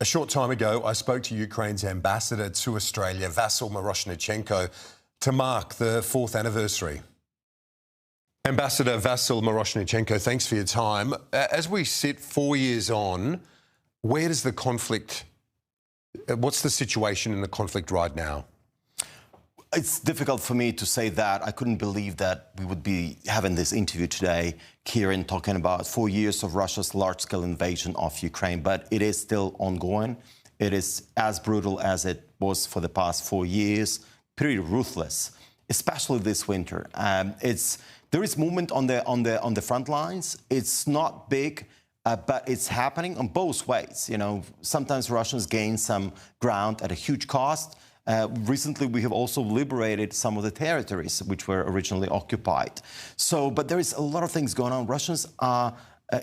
A short time ago, I spoke to Ukraine's ambassador to Australia, Vasyl Myroshnychenko, to mark the 4th anniversary. Ambassador Vasyl Myroshnychenko, thanks for your time. As we sit 4 years on, where does the conflict, what's the situation in the conflict right now? It's difficult for me to say that. I couldn't believe that we would be having this interview today, Kieran, talking about 4 years of Russia's large-scale invasion of Ukraine, but it is still ongoing. It is as brutal as it was for the past 4 years, pretty ruthless, especially this winter. There is movement on the front lines. It's not big, but it's happening on both ways. You know, sometimes Russians gain some ground at a huge cost. Recently, we have also liberated some of the territories which were originally occupied. But there is a lot of things going on. Russians are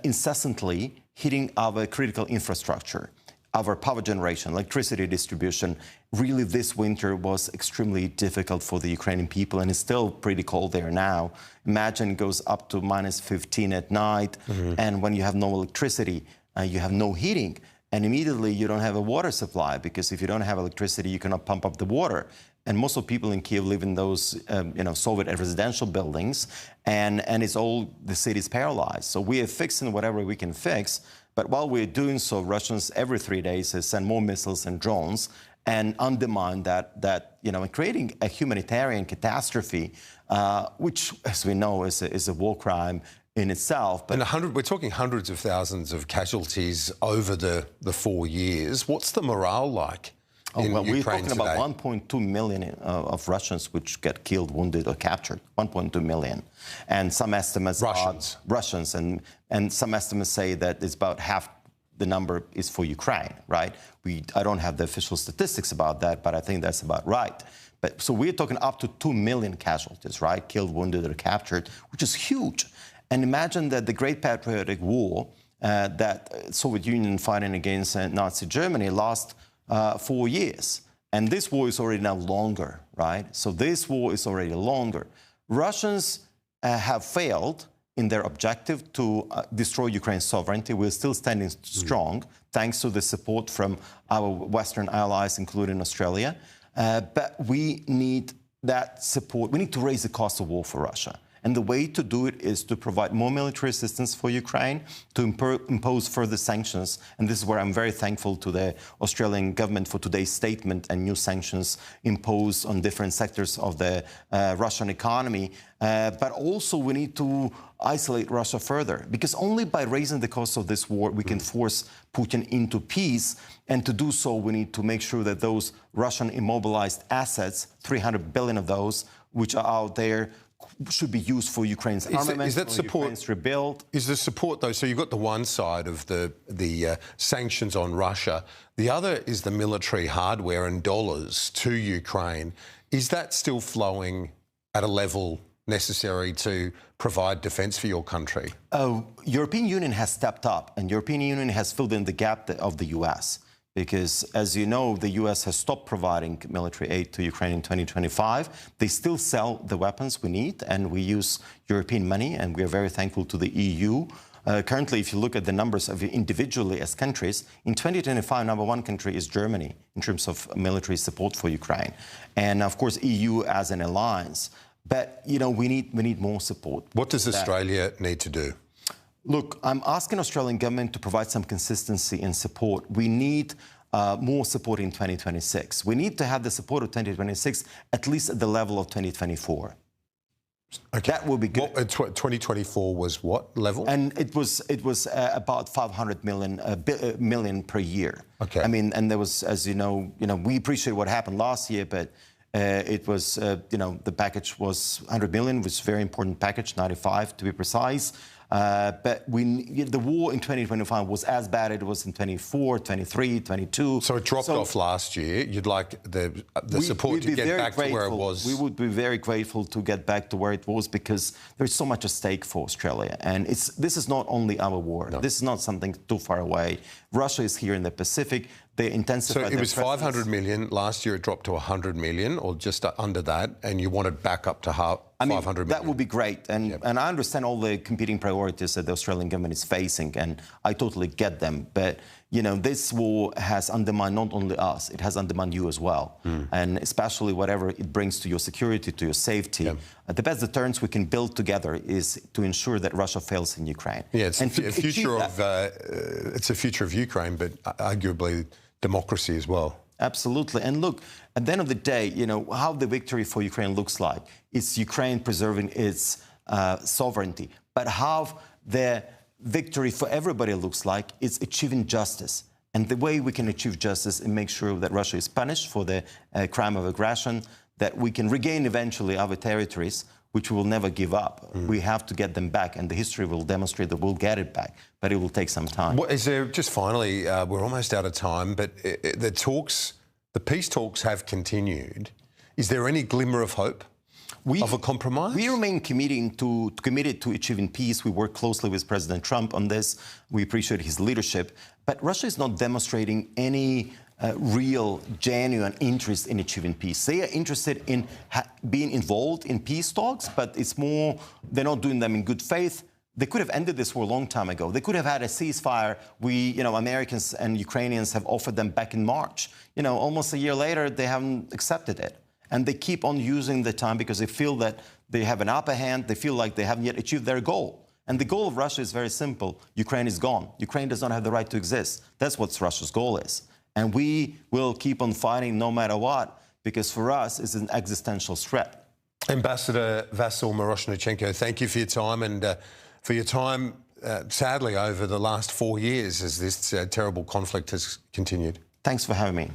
incessantly hitting our critical infrastructure, our power generation, electricity distribution. Really, this winter was extremely difficult for the Ukrainian people, and it's still pretty cold there now. Imagine it goes up to -15 at night, and when you have no electricity, you have no heating. And immediately you don't have a water supply, because if you don't have electricity, you cannot pump up the water. And most of the people in Kiev live in those, Soviet residential buildings, and it's all, the city's paralyzed. So we are fixing whatever we can fix. But while we're doing so, Russians every 3 days send more missiles and drones and undermine and creating a humanitarian catastrophe, which, as we know, is a war crime in itself. But we're talking hundreds of thousands of casualties over the 4 years. What's the morale like in Ukraine we're talking today? about 1.2 million of Russians which get killed, wounded, or captured. 1.2 million. And some estimates Russians, and some estimates say that it's about half the number is for Ukraine, right? I don't have the official statistics about that, but I think that's about right. So we're talking up to 2 million casualties, right? Killed, wounded, or captured, which is huge. And imagine that the Great Patriotic War that Soviet Union fighting against Nazi Germany lost 4 years. And this war is already now longer, right? So this war is already longer. Russians have failed in their objective to destroy Ukraine's sovereignty. We're still standing strong, thanks to the support from our Western allies, including Australia. But we need that support. We need to raise the cost of war for Russia. And the way to do it is to provide more military assistance for Ukraine, to impose further sanctions. And this is where I'm very thankful to the Australian government for today's statement and new sanctions imposed on different sectors of the Russian economy. But also we need to isolate Russia further, because only by raising the cost of this war we can force Putin into peace. And to do so, we need to make sure that those Russian immobilized assets, 300 billion of those, which are out there, should be used for Ukraine's armament, is that support, Ukraine's rebuild. Is the support, though, so you've got the one side of the sanctions on Russia. The other is the military hardware and dollars to Ukraine. Is that still flowing at a level necessary to provide defence for your country? European Union has stepped up, and European Union has filled in the gap of the US. Because, as you know, the US has stopped providing military aid to Ukraine in 2025. They still sell the weapons we need, and we use European money, and we are very thankful to the EU. Currently, if you look at the numbers of individually as countries, in 2025, number one country is Germany in terms of military support for Ukraine. And, of course, EU as an alliance. But, we need more support. What does Australia need to do? Look, I'm asking Australian government to provide some consistency and support. We need more support in 2026. We need to have the support of 2026 at least at the level of 2024. Okay. That will be good. 2024 was what level? And it was about 500 million per year. Okay. I mean, and there was, as you know, we appreciate what happened last year, but it was, the package was 100 million, which was a very important package, 95 to be precise. But the war in 2025 was as bad as it was in 24, 23, 22. So it dropped off last year. You'd like the support to get back to where it was? We would be very grateful to get back to where it was, because there's so much at stake for Australia. And this is not only our war. No. This is not something too far away. Russia is here in the Pacific. They intensified. So it was 500 million. Last year it dropped to 100 million, or just under that, and you want it back up to 500 million. That would be great. And I understand all the competing priorities that the Australian government is facing, and I totally get them. But you know, this war has undermined not only us, it has undermined you as well. And especially whatever it brings to your security, to your safety. The best deterrence we can build together is to ensure that Russia fails in Ukraine. Yeah, it's and a future of it's a future of Ukraine, but arguably democracy as well. Absolutely. And look, at the end of the day, you know, how the victory for Ukraine looks like, it's Ukraine preserving its sovereignty. But how the victory for everybody looks like is achieving justice. And the way we can achieve justice and make sure that Russia is punished for the crime of aggression, that we can regain eventually our territories, which we will never give up. We have to get them back, and the history will demonstrate that we'll get it back, but it will take some time. What, is there, just finally, we're almost out of time, but the peace talks have continued. Is there any glimmer of hope? Of a compromise? We remain committed to achieving peace. We work closely with President Trump on this. We appreciate his leadership. But Russia is not demonstrating any real, genuine interest in achieving peace. They are interested in being involved in peace talks, but it's more, they're not doing them in good faith. They could have ended this war a long time ago. They could have had a ceasefire. Americans and Ukrainians have offered them back in March. You know, almost a year later, they haven't accepted it. And they keep on using the time because they feel that they have an upper hand. They feel like they haven't yet achieved their goal. And the goal of Russia is very simple. Ukraine is gone. Ukraine does not have the right to exist. That's what Russia's goal is. And we will keep on fighting no matter what, because for us, it's an existential threat. Ambassador Vasyl Myroshnychenko, thank you for your time and for your time, sadly, over the last 4 years as this terrible conflict has continued. Thanks for having me.